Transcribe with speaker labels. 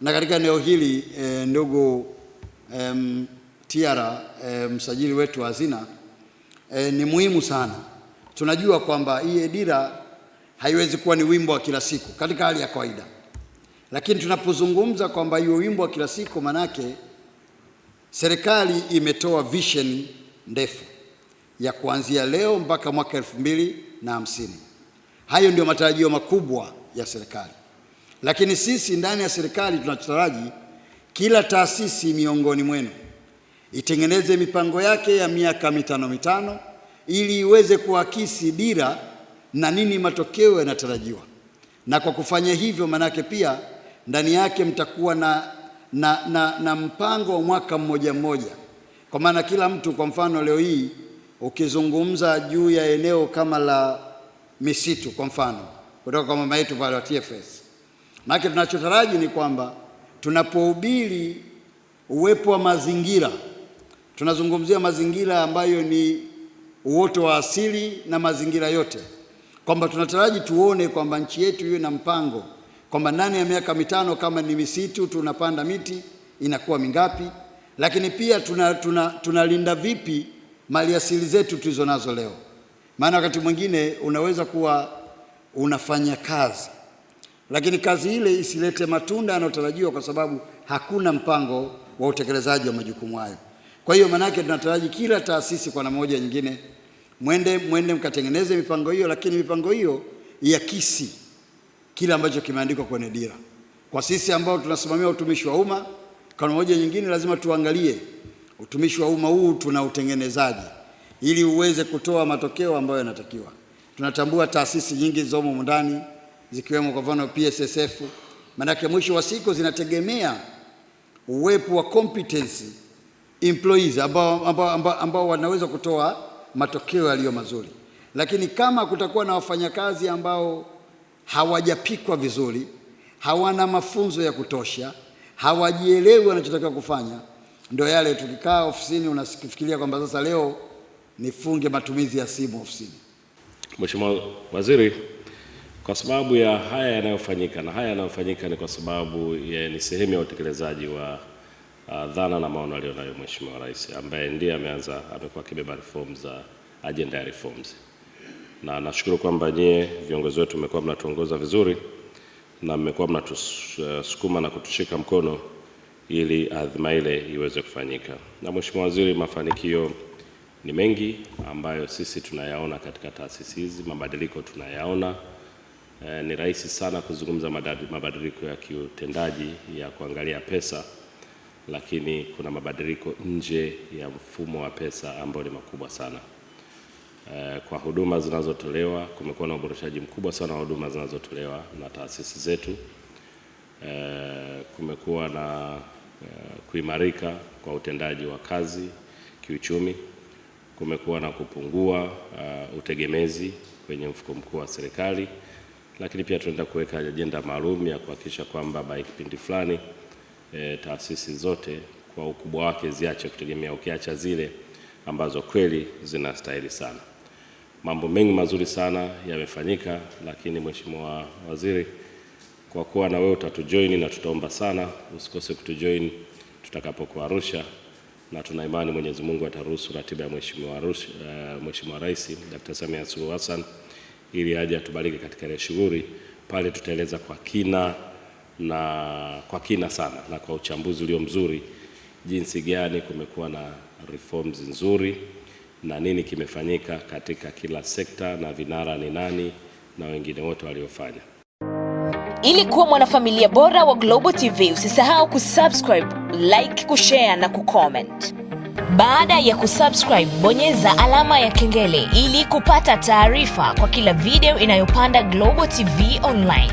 Speaker 1: Na katika eneo hili ndugu Tiara, msajili wetu wa hazina, ni muhimu sana. Tunajua kwamba hii dira haiwezi kuwa ni wimbo wa kila siku katika hali ya kawaida, lakini tunapozungumza kwamba hiyo wimbo wa kila siku, manake serikali imetoa vision ndefu ya kuanzia leo mpaka mwaka 2050. Hayo ndio matarajio makubwa ya serikali. Lakini sisi ndani ya serikali tunataraji kila taasisi miongoni mwenu itengeneze mipango yake ya miaka mitano ili iweze kuakisi dira na nini matokeo yanatarajiwa. Na kwa kufanya hivyo, manake pia ndani yake mtakuwa na mpango wa mwaka mmoja. Kwa maana kila mtu, kwa mfano leo hii ukizungumza juu ya eneo kama la misitu, kwa mfano kutoka kwa mama yetu pale wa TFS, maana tunachotaraji ni kwamba tunapohubiri uwepo wa mazingira, tunazungumzia mazingira ambayo ni uoto wa asili na mazingira yote, kwamba tunataraji tuone kwamba nchi yetu iwe na mpango kwamba ndani ya miaka mitano, kama ni misitu tunapanda miti inakuwa mingapi, lakini pia tunalinda vipi maliasili zetu tulizo nazo leo. Maana wakati mwingine unaweza kuwa unafanya kazi, lakini kazi ile isilete matunda yanayotarajiwa kwa sababu hakuna mpango wa utekelezaji wa majukumu hayo. Kwa hiyo manake tunataraji kila taasisi kwa namna moja nyingine mwende mkatengeneze mipango hiyo, lakini mipango hiyo iakisi kile ambacho kimeandikwa kwenye dira. Kwa sisi ambao tunasimamia utumishi wa umma, kwa namna moja nyingine lazima tuangalie utumishi wa umma huu tunautengenezaje ili uweze kutoa matokeo ambayo yanatakiwa. Tunatambua taasisi nyingi zomo ndani zikiwemo kwa mfano PSSF, manake mwisho wa siku zinategemea uwepo wa competency employees ambao wanaweza kutoa matokeo yaliyo mazuri. Lakini kama kutakuwa na wafanyakazi ambao hawajapikwa vizuri, hawana mafunzo ya kutosha, hawajielewi wanachotakiwa kufanya, ndio yale tukikaa ofisini unafikiria kwamba sasa leo nifunge matumizi ya simu ofisini.
Speaker 2: Mheshimiwa Waziri, kwa sababu ya haya yanayofanyika, na haya yanayofanyika ni kwa sababu ni sehemu ya utekelezaji wa dhana na maono aliyonayo Mheshimiwa Rais, ambaye ndiye amekuwa kibeba reforms za agenda ya reforms. Na nashukuru kwamba nyie viongozi wetu mmekuwa mnatuongoza vizuri na mmekuwa mnatusukuma na kutushika mkono ili adhima ile iweze kufanyika. Na Mheshimiwa Waziri, mafanikio ni mengi ambayo sisi tunayaona katika taasisi hizi, mabadiliko tunayaona. Ni rahisi sana kuzungumza mabadiliko ya kiutendaji ya kuangalia pesa, lakini kuna mabadiliko nje ya mfumo wa pesa ambayo ni makubwa sana. Kwa huduma zinazotolewa, kumekuwa na uboreshaji mkubwa sana wa huduma zinazotolewa na taasisi zetu. Kumekuwa na kuimarika kwa utendaji wa kazi kiuchumi. Kumekuwa na kupungua utegemezi kwenye mfuko mkuu wa serikali, lakini pia tunaenda kuweka ajenda maalum ya kuhakikisha kwamba by kipindi fulani taasisi zote kwa ukubwa wake ziache kutegemea, ukiacha zile ambazo kweli zinastahili sana. Mambo mengi mazuri sana yamefanyika, lakini Mheshimiwa Waziri, kwa kuwa na wewe utatujoin, na tutaomba sana usikose kutujoin tutakapokuwa Arusha, na tuna imani Mwenyezi Mungu ataruhusu ratiba ya Mheshimiwa Rais Dr. Samia Suluhu Hassan ili aje atubariki katika ile shughuli. Pale tutaeleza kwa kina sana na kwa uchambuzi ulio mzuri jinsi gani kumekuwa na reforms nzuri na nini kimefanyika katika kila sekta na vinara ni nani na wengine wote waliofanya.
Speaker 3: Ili kuwa mwanafamilia bora wa Global TV, usisahau kusubscribe, like, kushare na kucomment. Baada ya kusubscribe, bonyeza alama ya kengele ili kupata taarifa kwa kila video inayopanda Global TV Online.